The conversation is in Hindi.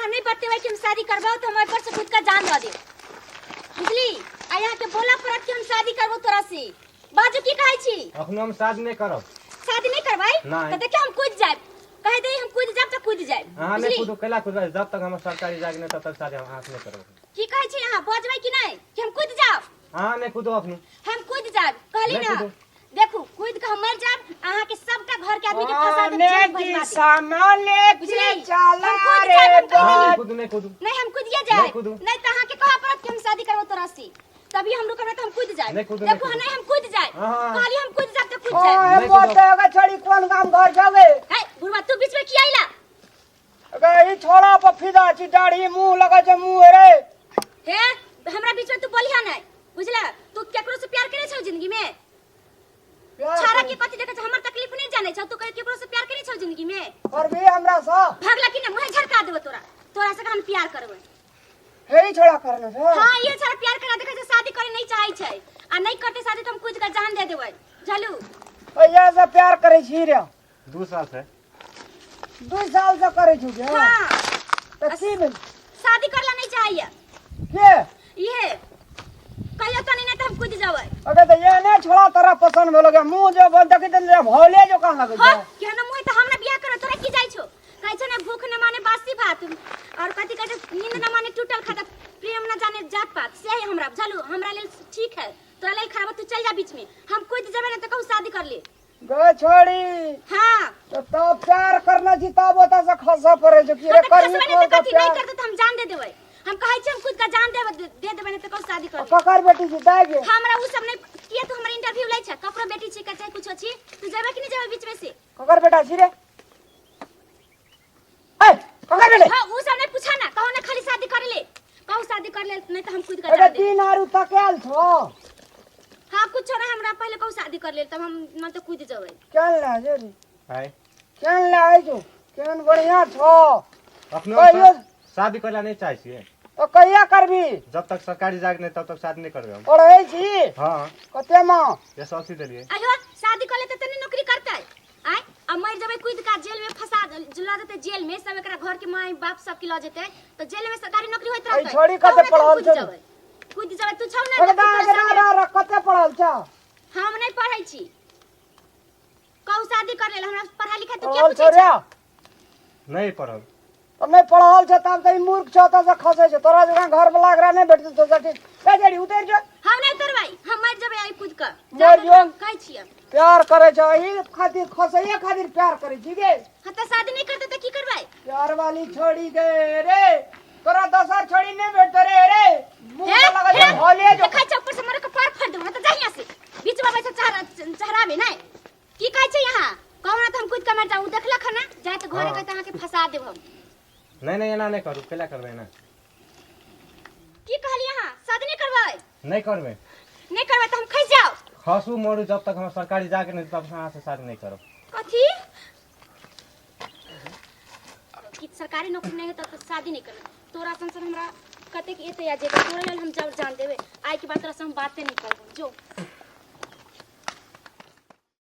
हम नहीं पढ़ते हुए कि हम शादी करवाओ तो हमारे पर से खुद का जान दे दे बुझली आ यहाँ के बोला पड़त कि हम शादी करबो तोरा से बाजू की कहै छी अखनो हम शादी नहीं करब शादी नहीं करवाई तो देखिए हम कूद जाए कह दे हम कूद जाब तो कूद जाए हां नहीं कूदो केला कूद जब तक हम सरकारी जाग नहीं तब तक शादी हम हाथ नहीं करब की कहै छी यहाँ बजबै कि नहीं कि हम कूद जाब हां नहीं कूदो अखनो हम कूद जाब कहली ना देखो कूद के हम मर जाब अहाँ के सबका घर के आदमी के फंसा दे जेल भेजवा दे सामान लेके चला रे नहीं कूदो नहीं हम कूदिए जाए नहीं तो अहाँ के कहा पड़त कि हम शादी करबो तोरा से तभी हम रुकब तो हम कूद जाए देखो नहीं हम कूद जाए खाली हम कूद जाब तो कूद जाए ओए मोटेगा छोड़ी कौन काम घर जावे है बुढ़वा तू बीच में की आइला अगर ई छोड़ा पर फिदा छी दाढ़ी मुंह लगा छ मुंह रे हे हमरा बीच में तू बोलिया नहीं बुझला तू केकरो से प्यार करे छौ जिंदगी में छारा के कथि देखै छ हमर तकलीफ नहीं जाने छ तू केकरो से प्यार करे छौ जिंदगी में और भी हमरा सा भागला कि ना मुंह झड़का देबो तोरा से हम प्यार करबै हे छोड़ा करना है हां ये सारा प्यार करना देखै छ शादी करे नहीं चाहै छै आ नहीं करते शादी तो हम कूद के जान दे देबै चलू भैया से प्यार करे छी रे 2 साल से 2 साल से करे छु के हां तसी में शादी करला नहीं चाहिए के ये कहियो तो नहीं तो हम कूद जाबै अगर तो ये ने छोड़ा तेरा पसंद भेलो के मुंह जो बंद देखि त भौले जो कान लगे हां केना मुंह तो हमरा बियाह करे तोरा की जाय छौ कहै छ ने भूख न माने बासी भात और कथि कहै छ नींद न माने टूटल खाता प्रेम न जाने जात पात से हमरा चलू हमरा लेल ठीक है तोरा लेल खराब तू चल जा बीच में हम कूद जेबे न त कहू शादी कर ले गे छोड़ी हां तो प्यार करना छी तब ओता से खसा पड़े जो कि रे करनी को कथि नहीं करते त हम जान दे देबै हम कहै छी हम खुद का जान दे देबै न त कहू शादी कर ले ककर बेटी छी दागे हमरा उ सब नहीं किए तू हमर इंटरव्यू लै छ ककरो बेटी छी का चाहे कुछ छी तू जेबे कि नहीं जेबे बीच में से ककर बेटा छी रे ए ककर बेटे हां उ सब नहीं पूछा ना कहू ना खाली शादी कर ले कहू शादी कर ले नहीं तो हम खुद का अरे जान दे तीन आरु तकेल छो हां कुछ ना हमरा पहले कहू शादी कर ले तब हम न तो कूद जबै केन ला जे हाय केन ला आई जो केन बढ़िया छो अखनो शादी करला नहीं चाहै छी तो कहिया करबी जब तक सरकारी जाग नहीं तब तक शादी नहीं करबे हम पढ़ै छी हां कते मां ये सौसी देलिए अयो शादी कर ले त तनी नौकरी करतै आय अब मर जबै कूद का जेल में फंसा जुला देते जेल में सब एकरा घर के माई बाप सब के ल जेते तो जेल में सरकारी नौकरी होइत रहतै छोड़ी कते पढ़ल छ कूद जबै तू छौ ना अरे कते पढ़ल छ हम नहीं पढ़ै छी कहू शादी कर ले हमरा पढ़ा लिखा तू के पढ़ल पूछै छ रे नहीं पढ़ब तब नहीं पढ़ल छ तब त मूर्ख छ त से खसे छ तोरा जगह घर में लाग रहा नहीं बैठ तो जटी ए जड़ी उतर जा हम नहीं उतरबै हम मर जबै आई कूद का मर जो कहै छी प्यार करे छ ई खातिर खसैया खातिर प्यार करे छी गे हां त शादी नहीं करते त की करबै प्यार वाली छोड़ी गए रे तोरा दोसर छोड़ी नहीं बैठ रे मुंह लगा जा भोले जो खाइ छ ऊपर से मरे के पार फाड़ दूं त जा यहां से बीच में बैठ चहराबे नहीं की कहै छ यहां कहू ना त हम कूद के मर जाऊ देखला खना जाय त घरे के त अहाँ के फंसा देब हम नहीं एना नहीं करू केला करबे ना की कहली यहां शादी नहीं करबै नहीं करबे त हम खै जाओ खसू मोरू जब तक हम सरकारी जाके नहीं तब से से शादी नहीं करब कथी कि सरकारी नौकरी नहीं है तो शादी नहीं करब तोरा संसार हमरा कते के एते या जे तोरा लेल हम जान देबे आइ के बाद तोरा से हम बातें नहीं करब जो